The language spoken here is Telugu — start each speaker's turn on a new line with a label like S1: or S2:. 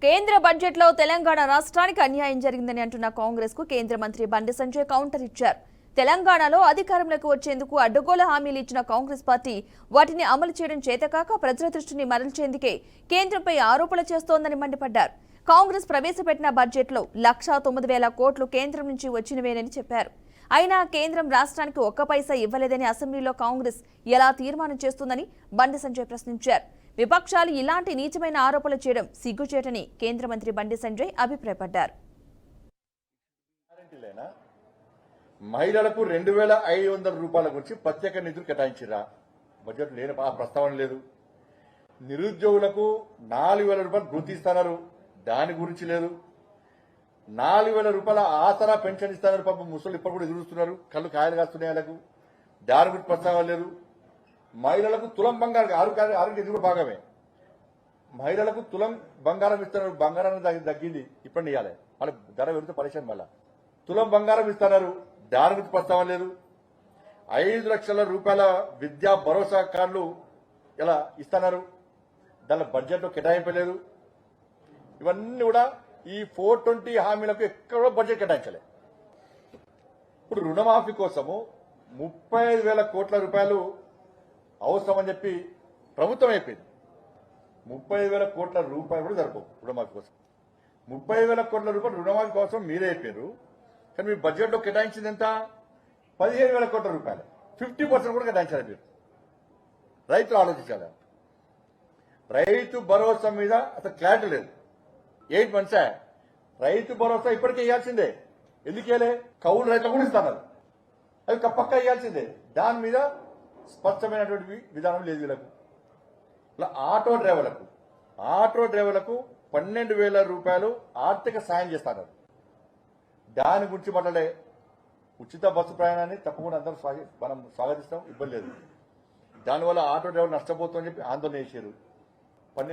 S1: కేంద్ర బడ్జెట్లో తెలంగాణ రాష్ట్రానికి అన్యాయం జరిగిందని అంటున్న కాంగ్రెస్ కు కేంద్ర మంత్రి బండి సంజయ్ కౌంటర్ ఇచ్చారు. తెలంగాణలో అధికారంలోకి వచ్చేందుకు అడ్డగోలు హామీలు ఇచ్చిన కాంగ్రెస్ పార్టీ వాటిని అమలు చేయడం చేతకాక ప్రజల దృష్టిని మరల్చేందుకే కేంద్రంపై ఆరోపణలు చేస్తోందని మండిపడ్డారు. కాంగ్రెస్ ప్రవేశపెట్టిన బడ్జెట్లో 1,09,000 కోట్లు కేంద్రం నుంచి వచ్చినవేనని చెప్పారు. అయినా కేంద్రం రాష్ట్రానికి ఒక్క పైసా ఇవ్వలేదని అసెంబ్లీలో కాంగ్రెస్ ఎలా తీర్మానం చేస్తుందని బండి సంజయ్ ప్రశ్నించారు. విపక్షాలు ఇలాంటి నీచమైన ఆరోపణలు చేయడం సిగ్గుచేటని కేంద్ర మంత్రి బండి సంజయ్ అభిప్రాయపడ్డారు.
S2: మహిళలకు 2,500 రూపాయల గురించి ప్రత్యేక నిధులు కేటాయించిరా? బడ్జెట్ లేని ప్రస్తావన లేదు. నిరుద్యోగులకు 4,000 రూపాయలు గుర్తిస్తున్నారు, దాని గురించి లేదు. 4,000 రూపాయల ఆసరా పెన్షన్ ఇస్తున్నారు. పాపం ముసలు ఇప్పుడు కూడా ఎదురుస్తున్నారు, కళ్ళు కాయలు కాస్తున్నాయి వాళ్ళకు, దాని గురించి ప్రస్తావన లేదు. మహిళలకు తులం బంగారం, ఆరోగ్య ఇది కూడా భాగమే. మహిళలకు తులం బంగారం ఇస్తున్నారు, బంగారం తగ్గింది, ఇప్పుడు ఇవ్వాలి, వాళ్ళ ధర పెరిగితే పరిశ్రమ వల్ల తులం బంగారం ఇస్తున్నారు, దాని గురించి ప్రస్తావన లేదు. 5 లక్షల రూపాయల విద్యా భరోసా కార్డులు ఇలా ఇస్తున్నారు, దాని బడ్జెట్లో కేటాయింపలేదు. ఇవన్నీ కూడా ఈ 420 హామీలకు ఎక్కడో బడ్జెట్ కేటాయించలే. ఇప్పుడు రుణమాఫీ కోసము 35,000 కోట్ల రూపాయలు అవసరమని చెప్పి ప్రభుత్వం అయిపోయింది. 35,000 కోట్ల రూపాయలు కూడా జరపవు రుణమాఫీ కోసం. 30,000 కోట్ల రూపాయలు రుణమాఫీ కోసం మీరే అయిపోయారు. కానీ మీ బడ్జెట్లో కేటాయించింది ఎంత? 15,000 కోట్ల రూపాయలు. 50% కూడా కేటాయించాలి మీరు. రైతులు ఆలోచించాలి. రైతు భరోసా మీద అసలు క్లారిటీ లేదు. 8 మంత్స్ రైతు భరోసా ఇప్పటికే ఇవ్వాల్సిందే. ఎందుకు ఇవ్వలే? కౌలు రైతులు కూడా ఇస్తున్నారు, అవి పక్కా ఇవ్వాల్సిందే. దాని మీద స్పష్టమైనటువంటి విధానం లేదు వీళ్ళకు. ఇలా ఆటో డ్రైవర్లకు 12,000 రూపాయలు ఆర్థిక సాయం చేస్తున్నారు. దాని గురించి మాట్లాడే ఉచిత బస్సు ప్రయాణాన్ని తప్పకుండా అందరూ మనం స్వాగతిస్తాం, ఇబ్బంది లేదు. దానివల్ల ఆటో డ్రైవర్ నష్టపోతుందని చెప్పి ఆందోళన చేశారు.